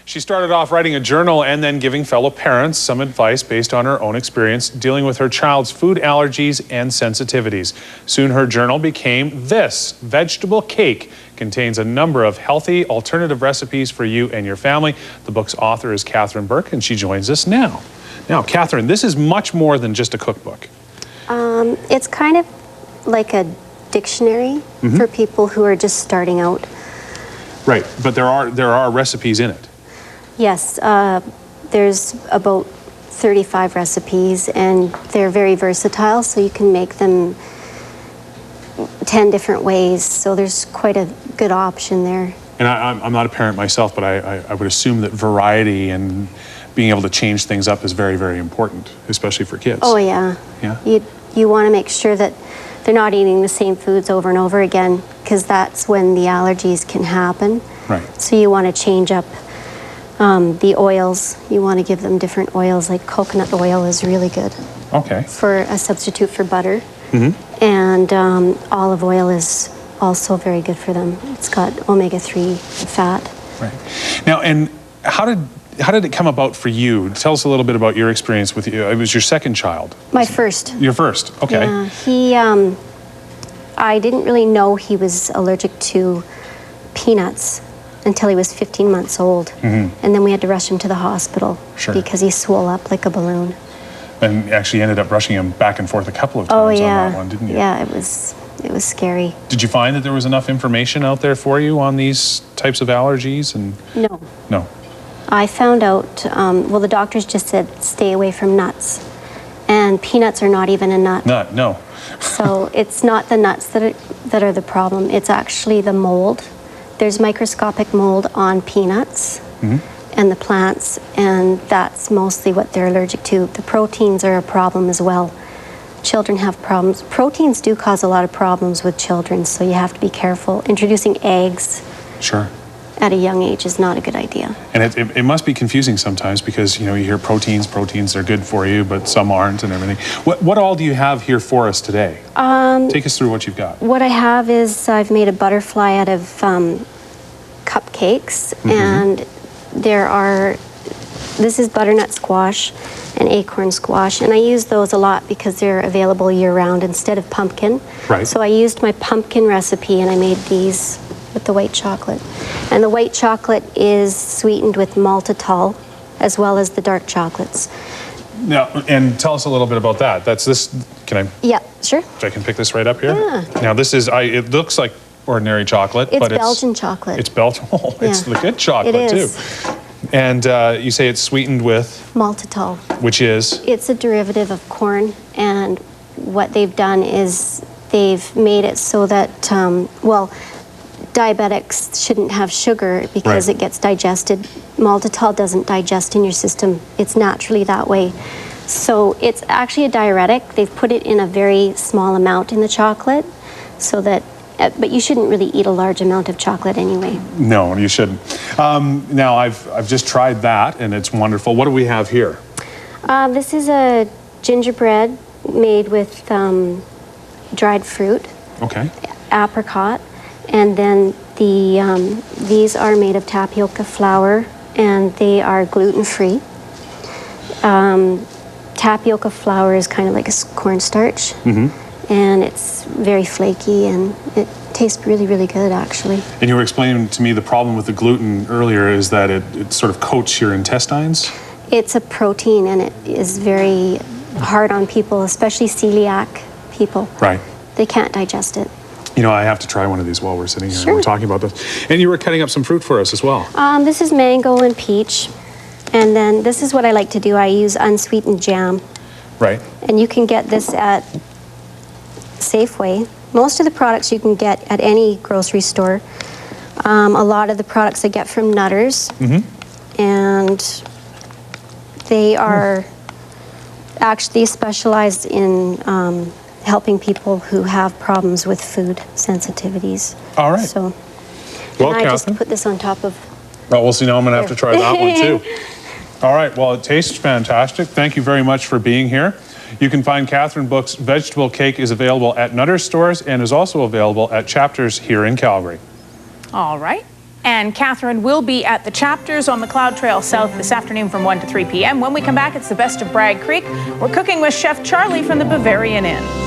She started off writing a journal and then giving fellow parents some advice based on her own experience dealing with her child's food allergies and sensitivities. Soon her journal became this. Vegetable Cake contains a number of healthy alternative recipes for you and your family. The book's author is Berke, and she joins us now. Now, Catherine, this is much more than just a cookbook. It's kind of like a dictionary for people who are just starting out. Right, but there are recipes in it. Yes, there's about 35 recipes, and they're very versatile, so you can make them 10 different ways, so there's quite a good option there. And I'm not a parent myself, but I would assume that variety and being able to change things up is very, very important, especially for kids. Oh, yeah. Yeah? You want to make sure that they're not eating the same foods over and over again, because that's when the allergies can happen. Right. So you want to change up the oils. You want to give them different oils, like coconut oil is really good. Okay. For a substitute for butter. And olive oil is also very good for them. It's got omega-3 fat. Right. Now, and how did it come about for you? Tell us a little bit about your experience with you. It was your second child. My first. Your first, okay. Yeah, I didn't really know he was allergic to peanuts until he was 15 months old. And then we had to rush him to the hospital because he swelled up like a balloon. And actually ended up rushing him back and forth a couple of times on that one, didn't you? Yeah, it was scary. Did you find that there was enough information out there for you on these types of allergies? And No. No. I found out, well, the doctors just said stay away from nuts. And peanuts are not even a nut. Nut, no. So it's not the nuts that are the problem. It's actually the mold. There's microscopic mold on peanuts and the plants, and that's mostly what they're allergic to. The proteins are a problem as well. Children have problems. Proteins do cause a lot of problems with children, so you have to be careful. Introducing eggs at a young age is not a good idea. And it must be confusing sometimes because, you know, you hear proteins are good for you, but some aren't and everything. What all do you have here for us today? Take us through what you've got. What I have is I've made a butterfly out of cupcakes, and this is butternut squash and acorn squash, and I use those a lot because they're available year-round instead of pumpkin. Right. So I used my pumpkin recipe and I made these with the white chocolate. And the white chocolate is sweetened with maltitol as well as the dark chocolates. Now, and tell us a little bit about that. That's this, can I? Yeah, sure. I can pick this right up here? Yeah. Now this is, it looks like ordinary chocolate, but it's Belgian chocolate. It's Belgian, it's the good chocolate too. And you say it's sweetened with? Maltitol. Which is? It's a derivative of corn, and what they've done is they've made it so that, well, diabetics shouldn't have sugar because it gets digested. Maltitol doesn't digest in your system. It's naturally that way. So it's actually a diuretic. They've put it in a very small amount in the chocolate so that, but you shouldn't really eat a large amount of chocolate anyway. No, you shouldn't. Now, I've just tried that, and it's wonderful. What do we have here? This is a gingerbread made with dried fruit. Okay. Apricot. And then these are made of tapioca flour, and they are gluten-free. Tapioca flour is kind of like a cornstarch, and it's very flaky, and it tastes really, really good, actually. And you were explaining to me the problem with the gluten earlier is that it sort of coats your intestines? It's a protein, and it is very hard on people, especially celiac people. Right. They can't digest it. You know, I have to try one of these while we're sitting here and we're talking about this. And you were cutting up some fruit for us as well. This is mango and peach. And then this is what I like to do. I use unsweetened jam. Right. And you can get this at Safeway. Most of the products you can get at any grocery store. A lot of the products I get from Nutters. And they are actually specialized in helping people who have problems with food sensitivities. All right. So, well, and I just put this on top of. Oh, well, see, now I'm going to have to try that one too. All right. Well, it tastes fantastic. Thank you very much for being here. You can find Catherine Book's Vegetable Cake is available at Nutters stores and is also available at Chapters here in Calgary. All right. And Catherine will be at the chapters on McLeod Trail South this afternoon from 1 to 3 p.m. When we come back, it's the best of Bragg Creek. We're cooking with Chef Charlie from the Bavarian Inn.